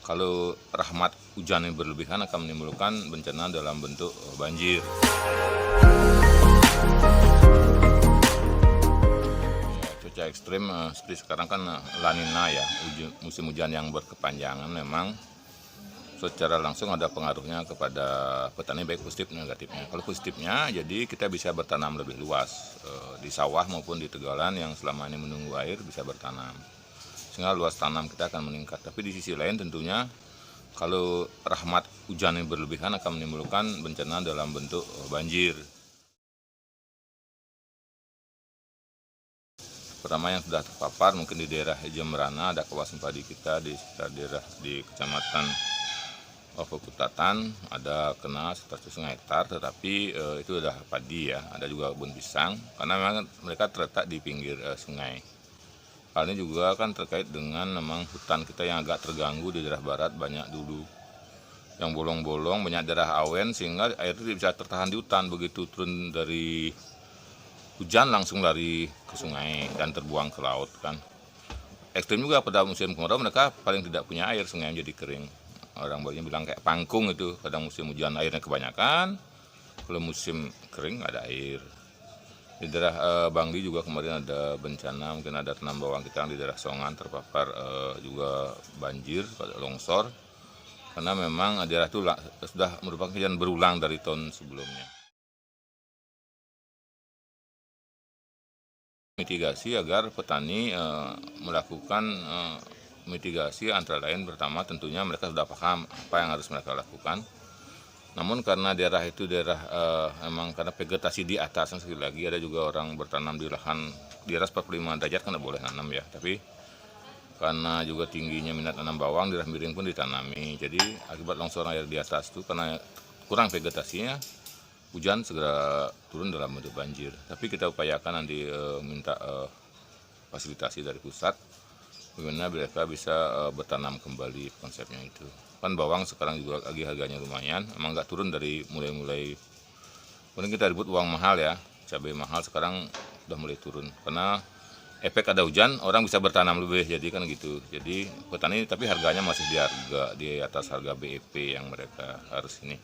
Kalau rahmat hujan yang berlebihan akan menimbulkan bencana dalam bentuk banjir. Cuaca ekstrim seperti sekarang kan La Nina ya, musim hujan yang berkepanjangan memang secara langsung ada pengaruhnya kepada petani, baik positif dan negatifnya. Kalau positifnya, jadi kita bisa bertanam lebih luas di sawah maupun di tegalan yang selama ini menunggu air bisa bertanam, sehingga luas tanam kita akan meningkat. Tapi di sisi lain tentunya kalau rahmat hujan yang berlebihan akan menimbulkan bencana dalam bentuk banjir. Pertama yang sudah terpapar mungkin di daerah Jemberana, ada kawasan padi kita di sekitar daerah di kecamatan Pekutatan, ada kena sekitar 1,5 hektar, tetapi itu sudah padi ya, ada juga kebun pisang, karena memang mereka terletak di pinggir sungai. Hal ini juga kan terkait dengan memang hutan kita yang agak terganggu di daerah barat, banyak dulu yang bolong-bolong, banyak daerah awen, sehingga air itu bisa tertahan di hutan, begitu turun dari hujan langsung lari ke sungai dan terbuang ke laut kan. Ekstrim juga pada musim kemarau mereka paling tidak punya air, sungai jadi kering. Orang banyak bilang kayak pangkung itu, kadang musim hujan airnya kebanyakan, kalau musim kering ada air. Di daerah Bangli juga kemarin ada bencana, mungkin ada tanam bawang kita yang di daerah Songan terpapar juga banjir, longsor, karena memang daerah itu sudah merupakan kejadian berulang dari tahun sebelumnya. Mitigasi agar petani melakukan mitigasi antara lain, pertama tentunya mereka sudah paham apa yang harus mereka lakukan. Namun karena daerah itu daerah memang karena vegetasi di atas, sekali lagi ada juga orang bertanam di lahan di atas 45 derajat kan boleh tanam ya, tapi karena juga tingginya minat tanam bawang, daerah miring pun ditanami. Jadi akibat longsoran air di atas itu karena kurang vegetasinya, hujan segera turun dalam bentuk banjir. Tapi kita upayakan nanti minta fasilitasi dari pusat, bagaimana mereka bisa bertanam kembali, konsepnya itu. Kan bawang sekarang juga lagi harganya lumayan, emang nggak turun dari mulai kemudian kita ribut uang mahal ya, cabai mahal sekarang udah mulai turun karena efek ada hujan orang bisa bertanam lebih, jadi kan gitu. Jadi petani tapi harganya masih di atas harga BEP yang mereka harus ini.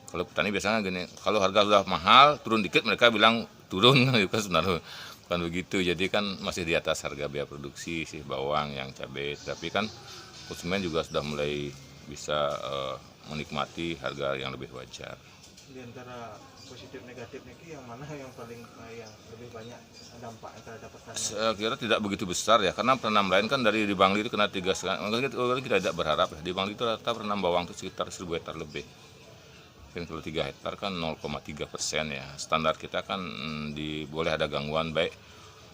Kalau petani biasanya gini, kalau harga sudah mahal turun dikit mereka bilang turun kan sebenarnya bukan begitu. Jadi kan masih di atas harga biaya produksi sih bawang yang cabai, tapi kan konsumen juga sudah mulai bisa menikmati harga yang lebih wajar. Di antara positif negatifnya yang mana yang paling yang lebih banyak dampak yang terhadap petani? Saya kira tidak begitu besar ya, karena penanam lain kan dari di Bangli itu kena 3,5. Kita tidak berharap ya. Di Bangli itu rata penanam bawang itu sekitar 1.000 hektar lebih. Mungkin kalau 3 hektar kan 0,3% ya. Standar kita kan boleh ada gangguan baik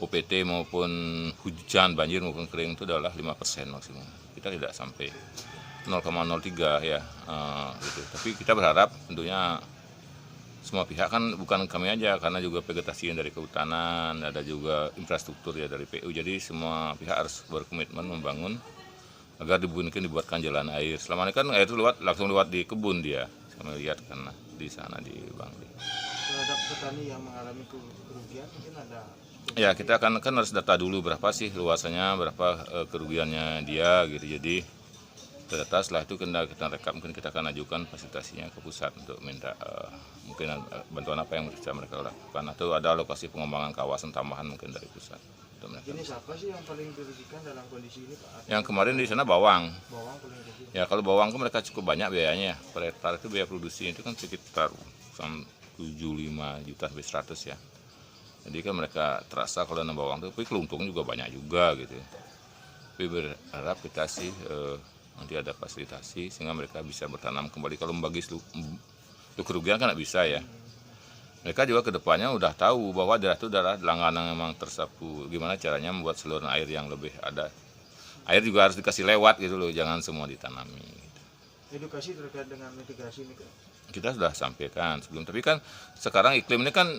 OPT maupun hujan, banjir maupun kering itu adalah 5% maksimum. Kita tidak sampai 0,03 ya gitu. Tapi kita berharap tentunya semua pihak, kan bukan kami aja, karena juga vegetasi dari kehutanan, ada juga infrastruktur ya dari PU. Jadi semua pihak harus berkomitmen membangun agar dibuatkan jalan air. Selama ini kan air itu langsung lewat di kebun dia. Kami lihat karena di sana di Bangli. Terhadap petani yang mengalami kerugian mungkin ada? Ya kita kan harus data dulu berapa sih luasannya, berapa kerugiannya dia gitu. Jadi data setelah itu kita rekap, mungkin kita akan ajukan fasilitasinya ke pusat untuk minta mungkin bantuan apa yang bisa mereka lakukan, atau ada alokasi pengembangan kawasan tambahan mungkin dari pusat. Jenis apa sih yang paling dirugikan dalam kondisi ini Pak? Yang kemarin di sana bawang. Bawang paling rugi. Ya kalau bawang kan mereka cukup banyak biayanya. Per hektar itu biaya produksi itu kan sekitar 75 juta sampai 100 ya. Jadi kan mereka terasa kalau nanam bawang itu, tapi keuntungan juga banyak juga gitu. Tapi berharap kita sih nanti ada fasilitasi sehingga mereka bisa bertanam kembali. Kalau membagi kerugian kan nggak bisa ya. Mereka juga kedepannya udah tahu bahwa daerah itu adalah langganan memang tersapu. Gimana caranya membuat saluran air yang lebih ada. Air juga harus dikasih lewat gitu loh, jangan semua ditanami. Gitu. Edukasi terkait dengan mitigasi ini kan? Kita sudah sampaikan sebelum, tapi kan sekarang iklim ini kan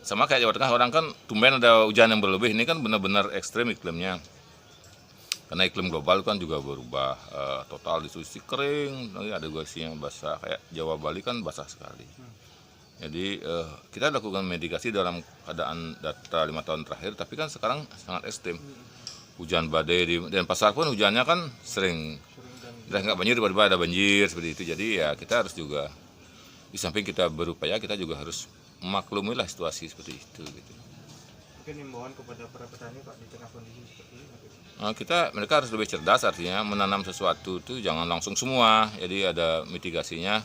sama kayak Jawa Tengah, orang kan tumben ada hujan yang berlebih, ini kan benar-benar ekstrim iklimnya. Karena iklim global kan juga berubah total, di Sulawesi kering, nanti ada juga yang basah, kayak Jawa Bali kan basah sekali. Jadi kita lakukan mitigasi dalam keadaan data 5 tahun terakhir, tapi kan sekarang sangat ekstrim. Hujan badai dan pasar pun hujannya kan sering Udah nggak banjir, tiba-tiba ada banjir seperti itu. Jadi ya kita harus juga, di samping kita berupaya, kita juga harus memaklumi lah situasi seperti itu gitu. Mungkin himbauan kepada para petani Pak di tengah kondisi seperti ini. Mereka harus lebih cerdas, artinya menanam sesuatu itu jangan langsung semua, jadi ada mitigasinya.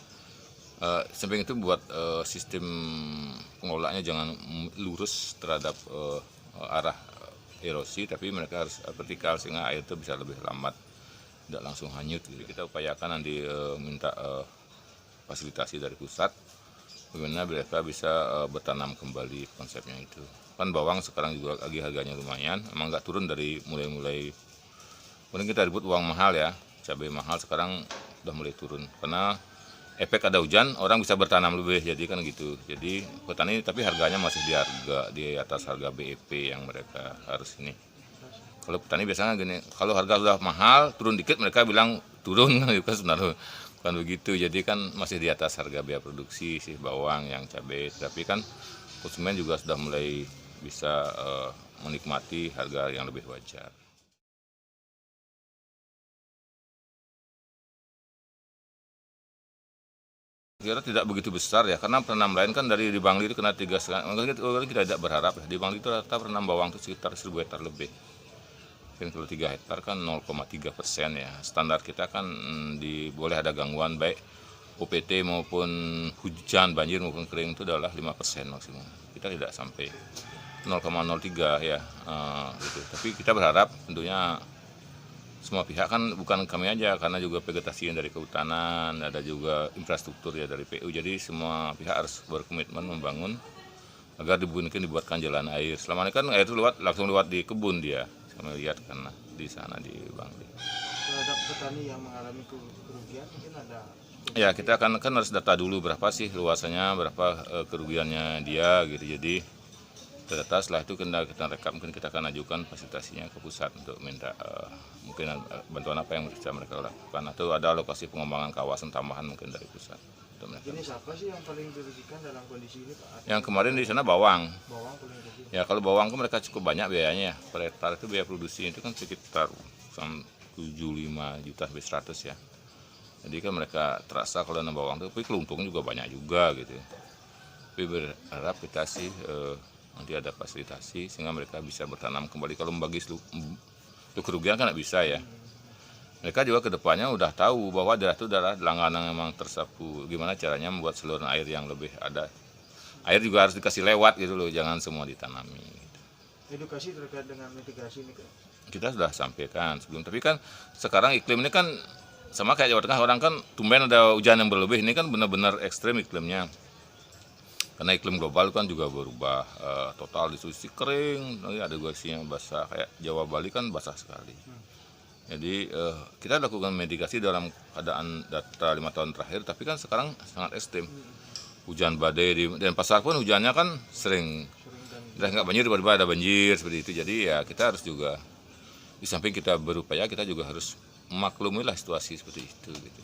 Samping itu buat sistem pengelolaannya jangan lurus terhadap arah erosi, tapi mereka harus vertikal sehingga air itu bisa lebih lambat, tidak langsung hanyut. Jadi kita upayakan nanti minta fasilitasi dari pusat, bagaimana mereka bisa bertanam kembali konsepnya itu. Kan bawang sekarang juga lagi harganya lumayan, emang nggak turun dari mulai kemudian kita ribut uang mahal ya, cabai mahal sekarang udah mulai turun karena efek ada hujan, orang bisa bertanam lebih, jadi kan gitu. Jadi petani tapi harganya masih di atas harga BEP yang mereka harus ini. Kalau petani biasanya gini, kalau harga sudah mahal turun dikit mereka bilang turun, kan sebenarnya bukan begitu. Jadi kan masih di atas harga biaya produksi sih bawang yang cabai, tapi kan konsumen juga sudah mulai bisa menikmati harga yang lebih wajar. Kira tidak begitu besar ya, karena penanam lain kan dari di Bangli itu kena 3,5, kita tidak berharap ya. Di Bangli itu rata penanam bawang itu sekitar 1.000 hektar lebih. Kalau 3 hektar kan 0,3% ya. Standar kita kan boleh ada gangguan baik OPT maupun hujan, banjir maupun kering itu adalah 5% maksimum. Kita tidak sampai 0,03 ya gitu. Tapi kita berharap tentunya semua pihak, kan bukan kami aja, karena juga vegetasi yang dari kehutanan, ada juga infrastruktur ya dari PU. Jadi semua pihak harus berkomitmen membangun agar dibuatkan jalan air. Selama ini kan air itu langsung lewat di kebun dia. Kami lihat karena di sana di Bangli. Terhadap petani yang mengalami kerugian mungkin ada. Ya kita kan harus data dulu berapa sih luasannya, berapa kerugiannya dia gitu. Jadi data setelah itu kita rekap, mungkin kita akan ajukan fasilitasinya ke pusat untuk minta mungkin bantuan apa yang bisa mereka lakukan, atau ada alokasi pengembangan kawasan tambahan mungkin dari pusat. Ini siapa sih yang paling dirugikan dalam kondisi ini Pak? Yang kemarin di sana bawang. Bawang paling rugi. Ya kalau bawang kan mereka cukup banyak biayanya, per hektar itu biaya produksi itu kan sekitar 75 juta sampai 100 ya. Jadi kan mereka terasa kalau nanam bawang itu, tapi keuntungan juga banyak juga gitu. Tapi berharap kita sih nanti ada fasilitasi sehingga mereka bisa bertanam kembali. Kalau membagi untuk kerugian kan nggak bisa ya. Mereka juga kedepannya udah tahu bahwa daerah itu adalah langganan yang memang tersapu. Gimana caranya membuat saluran air yang lebih ada. Air juga harus dikasih lewat gitu loh, jangan semua ditanami. Gitu. Edukasi terkait dengan mitigasi ini kita sudah sampaikan sebelum, tapi kan sekarang iklim ini kan sama kayak Jawa Tengah, orang kan tumben ada hujan yang berlebih, ini kan benar-benar ekstrim iklimnya. Karena iklim global kan juga berubah total, di sisi kering, ada juga isinya basah, kayak Jawa Bali kan basah sekali. Jadi kita lakukan mitigasi dalam keadaan data 5 tahun terakhir, tapi kan sekarang sangat ekstrim. Hujan badai, dan pasar pun hujannya kan sering. Udah nggak banjir, tiba-tiba ada banjir seperti itu. Jadi ya kita harus juga, di samping kita berupaya, kita juga harus memaklumi lah situasi seperti itu gitu.